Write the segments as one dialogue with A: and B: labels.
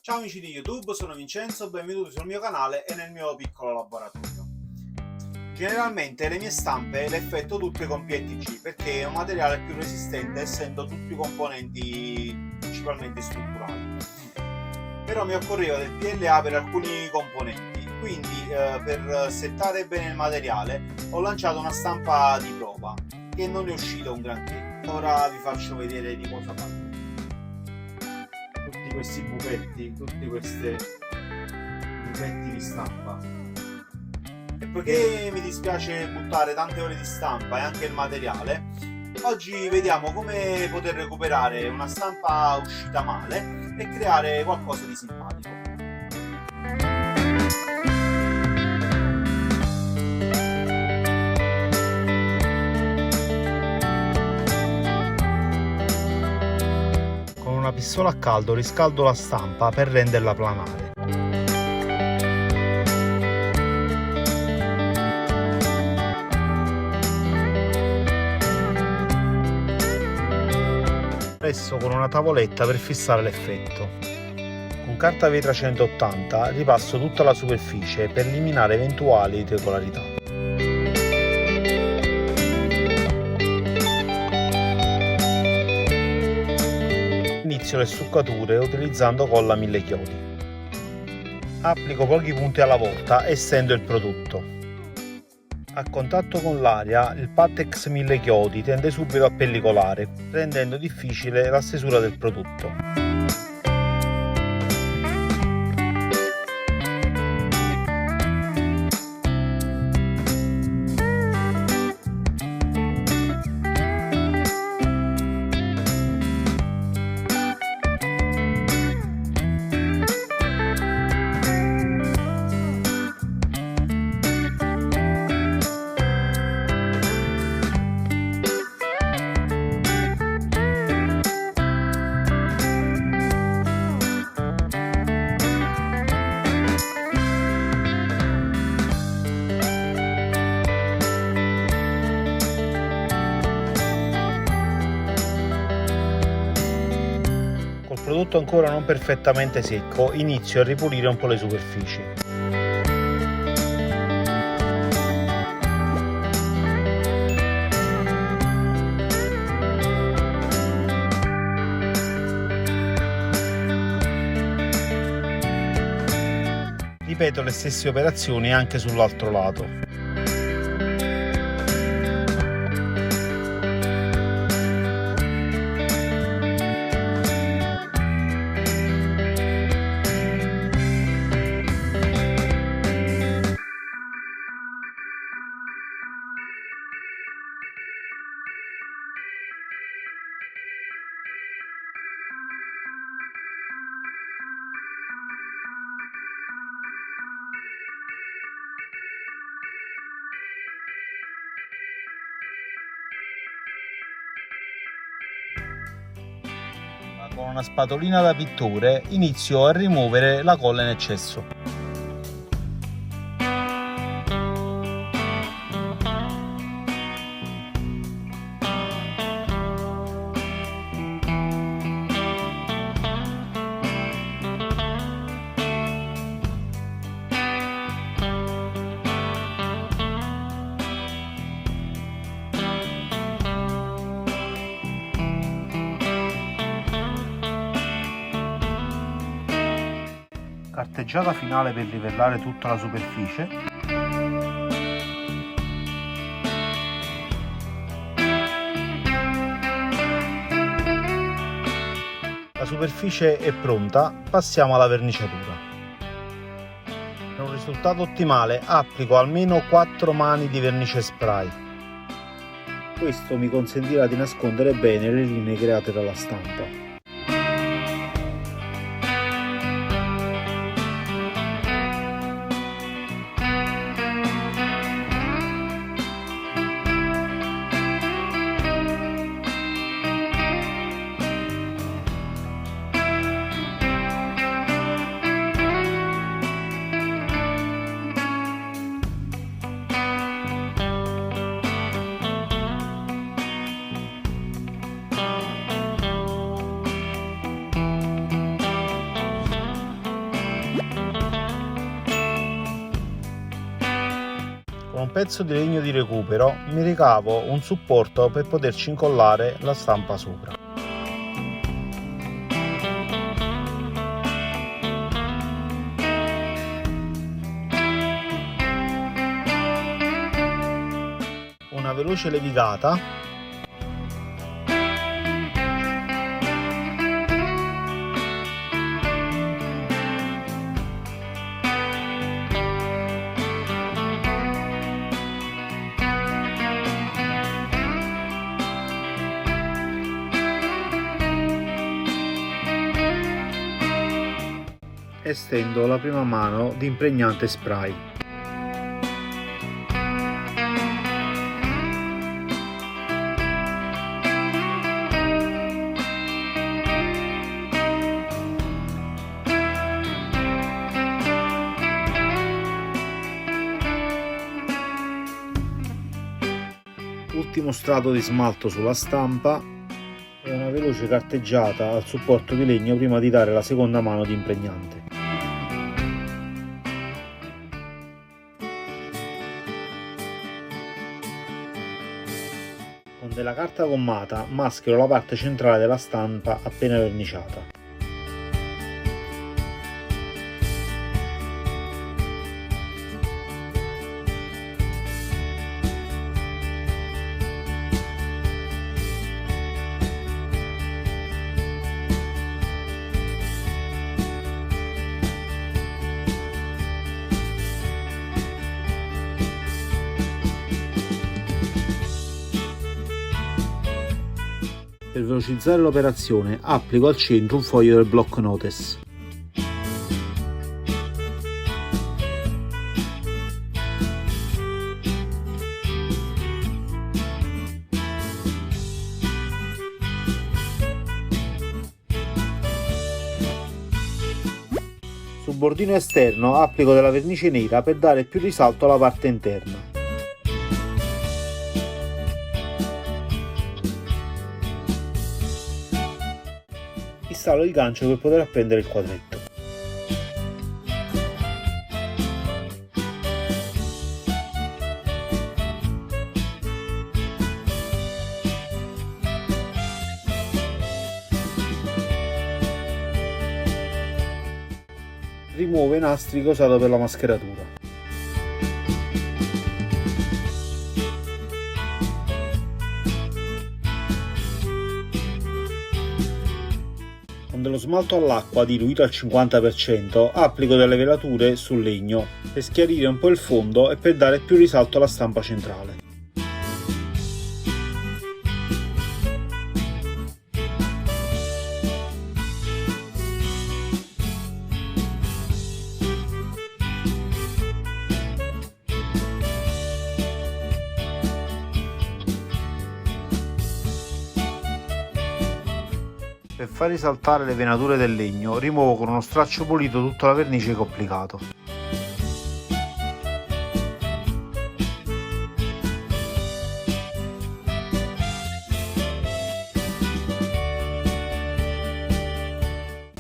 A: Ciao amici di YouTube, sono Vincenzo, benvenuti sul mio canale e nel mio piccolo laboratorio. Generalmente le mie stampe le effettuo tutte con PETG perché è un materiale più resistente, essendo tutti componenti principalmente strutturali. Però mi occorreva del PLA per alcuni componenti, quindi per settare bene il materiale ho lanciato una stampa di prova che non è uscita un granché. Ora vi faccio vedere di cosa parlo. Tutti questi buchetti, tutti questi buchetti di stampa. E poiché mi dispiace buttare tante ore di stampa e anche il materiale, oggi vediamo come poter recuperare una stampa uscita male e creare qualcosa di simpatico.
B: Con una pistola a caldo riscaldo la stampa per renderla planare. Presso con una tavoletta per fissare l'effetto. Con carta vetra 180 ripasso tutta la superficie per eliminare eventuali irregolarità. Inizio le stuccature utilizzando colla 1000 chiodi. Applico pochi punti alla volta e stendo il prodotto. A contatto con l'aria il Pattex 1000 chiodi tende subito a pellicolare, rendendo difficile la stesura del prodotto. Col prodotto ancora non perfettamente secco, inizio a ripulire un po' le superfici. Ripeto le stesse operazioni anche sull'altro lato. Con una spatolina da pittore inizio a rimuovere la colla in eccesso. Carteggiata finale per livellare tutta la superficie. La superficie è pronta, passiamo alla verniciatura. Per un risultato ottimale applico almeno 4 mani di vernice spray. Questo mi consentirà di nascondere bene le linee create dalla stampa. pezzo di legno di recupero mi ricavo un supporto per poterci incollare la stampa sopra. Una veloce levigata . Estendo la prima mano di impregnante spray. Ultimo strato di smalto sulla stampa e una veloce carteggiata al supporto di legno prima di dare la seconda mano di impregnante. Con della carta gommata maschero la parte centrale della stampa appena verniciata. Per velocizzare l'operazione applico al centro un foglio del block notice. Sul bordino esterno applico della vernice nera per dare più risalto alla parte interna. Installo il gancio per poter appendere il quadretto. Rimuovo i nastri che ho usato per la mascheratura. Con dello smalto all'acqua diluito al 50% applico delle velature sul legno per schiarire un po' il fondo e per dare più risalto alla stampa centrale. Per far risaltare le venature del legno rimuovo con uno straccio pulito tutta la vernice che ho applicato.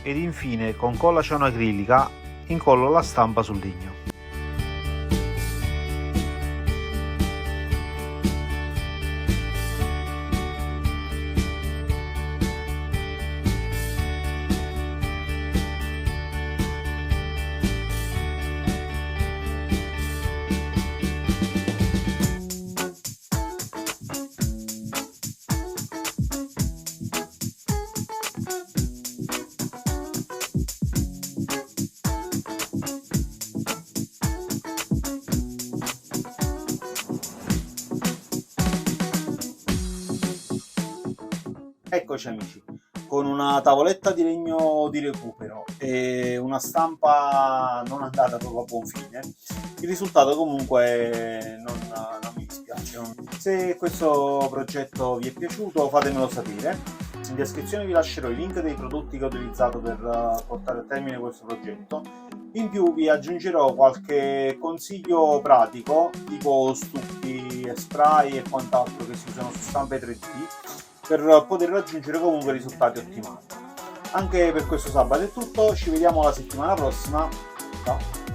B: Ed infine con colla cianoacrilica incollo la stampa sul legno.
A: Eccoci amici, con una tavoletta di legno di recupero e una stampa non andata proprio a buon fine, il risultato comunque non mi dispiace. Se questo progetto vi è piaciuto fatemelo sapere, in descrizione vi lascerò i link dei prodotti che ho utilizzato per portare a termine questo progetto. In più vi aggiungerò qualche consiglio pratico tipo stucchi, spray e quant'altro che si usano su stampe 3D per poter raggiungere comunque risultati ottimali. Anche per questo sabato è tutto, ci vediamo la settimana prossima, ciao!